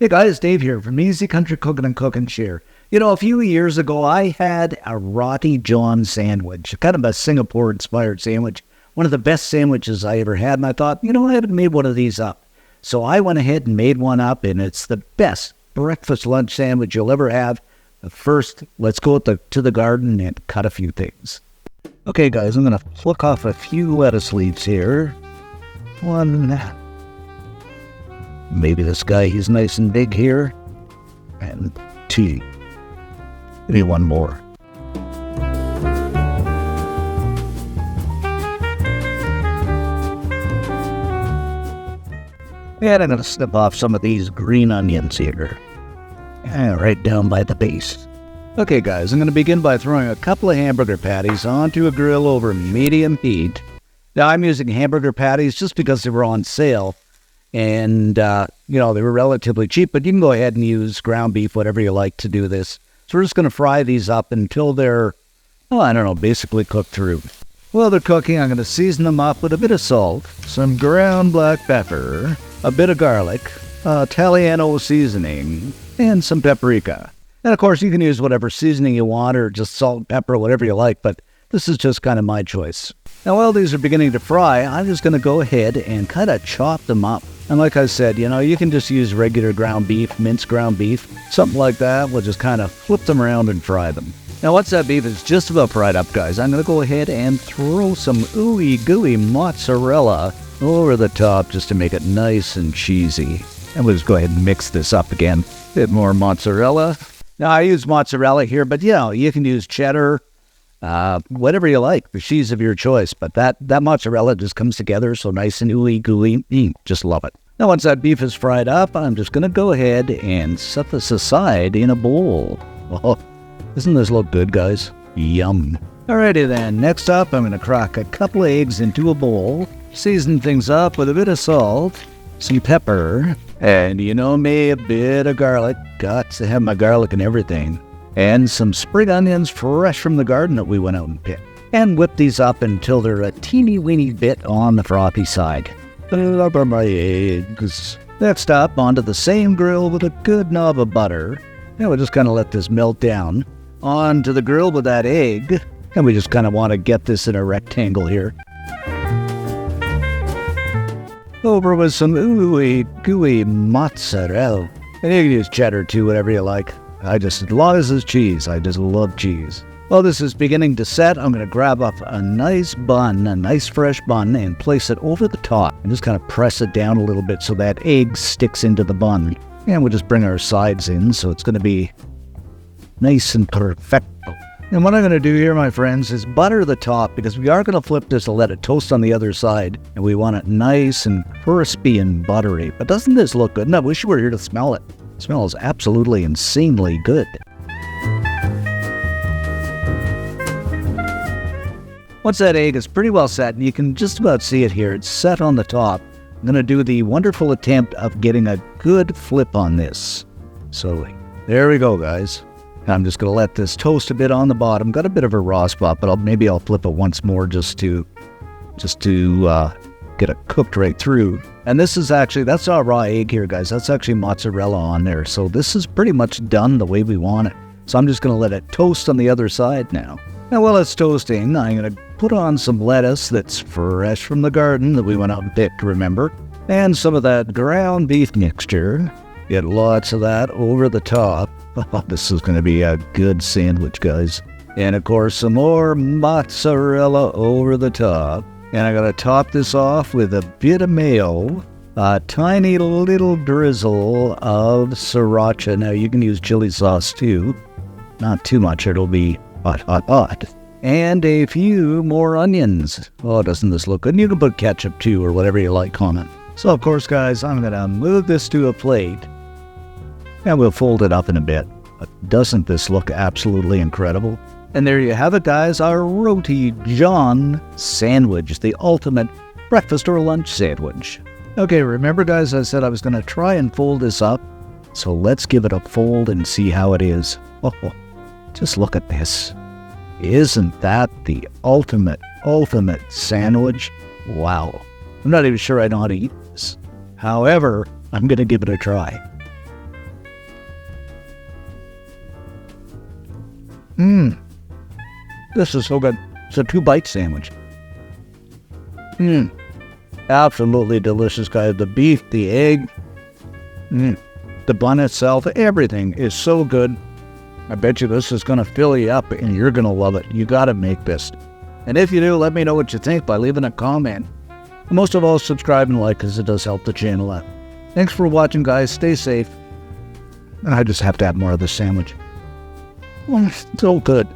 Hey guys, Dave here from Easy Country Cooking and Cook and Share. You know, a few years ago, I had a Roti John sandwich, kind of a Singapore-inspired sandwich. One of the best sandwiches I ever had, and I thought, you know, I haven't made one of these up. So I went ahead and made one up, and it's the best breakfast lunch sandwich you'll ever have. But first, let's go to the garden and cut a few things. Okay, guys, I'm going to pluck off a few lettuce leaves here. One. Maybe this guy, he's nice and big here. And two. Maybe one more. And I'm going to snip off some of these green onions here. And right down by the base. Okay guys, I'm going to begin by throwing a couple of hamburger patties onto a grill over medium heat. Now I'm using hamburger patties just because they were on sale. And, you know, they were relatively cheap, but you can go ahead and use ground beef, whatever you like to do this. So we're just going to fry these up until they're, oh, I don't know, basically cooked through. While they're cooking, I'm going to season them up with a bit of salt, some ground black pepper, a bit of garlic, Italiano seasoning, and some paprika. And, of course, you can use whatever seasoning you want or just salt, pepper, whatever you like, but this is just kind of my choice. Now, while these are beginning to fry, I'm just going to go ahead and kind of chop them up. And like I said, you know, you can just use regular ground beef, minced ground beef, something like that. We'll just kind of flip them around and fry them. Now, once that beef is just about fried up, guys, I'm going to go ahead and throw some ooey gooey mozzarella over the top just to make it nice and cheesy. And we'll just go ahead and mix this up again. A bit more mozzarella. Now, I use mozzarella here, but, you know, you can use cheddar, whatever you like, the cheese of your choice. But that mozzarella just comes together so nice and ooey gooey. Just love it. Now, once that beef is fried up, I'm just going to go ahead and set this aside in a bowl. Oh, doesn't this look good, guys? Yum. Alrighty then, next up, I'm going to crack a couple of eggs into a bowl, season things up with a bit of salt, some pepper, and you know me, a bit of garlic. Got to have my garlic and everything. And some spring onions fresh from the garden that we went out and picked. And whip these up until they're a teeny weeny bit on the frothy side. Love my eggs. Next up, onto the same grill with a good knob of butter. And we'll just kind of let this melt down. Onto the grill with that egg. And we just kind of want to get this in a rectangle here. Over with some ooey gooey mozzarella. And you can use cheddar too, whatever you like. As long as it's cheese, I just love cheese. While this is beginning to set, I'm going to grab up a nice bun, a nice fresh bun, and place it over the top. And just kind of press it down a little bit so that egg sticks into the bun. And we'll just bring our sides in, so it's going to be nice and perfecto. And what I'm going to do here, my friends, is butter the top, because we are going to flip this and let it toast on the other side. And we want it nice and crispy and buttery. But doesn't this look good? And I wish you were here to smell it. It smells absolutely insanely good. Once that egg is pretty well set, and you can just about see it here, it's set on the top. I'm going to do the wonderful attempt of getting a good flip on this. So there we go, guys. I'm just going to let this toast a bit on the bottom. Got a bit of a raw spot, but maybe I'll flip it once more just to get it cooked right through. And this is actually, that's our raw egg here, guys. That's actually mozzarella on there. So this is pretty much done the way we want it. So I'm just going to let it toast on the other side now. Now while it's toasting, I'm going to put on some lettuce that's fresh from the garden that we went out and picked, remember? And some of that ground beef mixture. Get lots of that over the top. Oh, this is going to be a good sandwich, guys. And of course, some more mozzarella over the top. And I'm going to top this off with a bit of mayo, a tiny little drizzle of sriracha. Now, you can use chili sauce, too. Not too much. It'll be hot, hot, hot. And a few more onions. Oh, doesn't this look good? And you can put ketchup, too, or whatever you like on it. So, of course, guys, I'm going to move this to a plate. And we'll fold it up in a bit. But doesn't this look absolutely incredible? And there you have it, guys, our Roti John sandwich, the ultimate breakfast or lunch sandwich. Okay, remember, guys, I said I was going to try and fold this up. So let's give it a fold and see how it is. Oh, just look at this. Isn't that the ultimate sandwich? Wow. I'm not even sure I know how to eat this. However, I'm going to give it a try. This is so good. It's a 2-bite sandwich. Absolutely delicious, guys. The beef, the egg, the bun itself, everything is so good. I bet you this is going to fill you up and you're going to love it. You got to make this. And if you do, let me know what you think by leaving a comment. And most of all, subscribe and like because it does help the channel out. Thanks for watching, guys. Stay safe. I just have to have more of this sandwich. So good.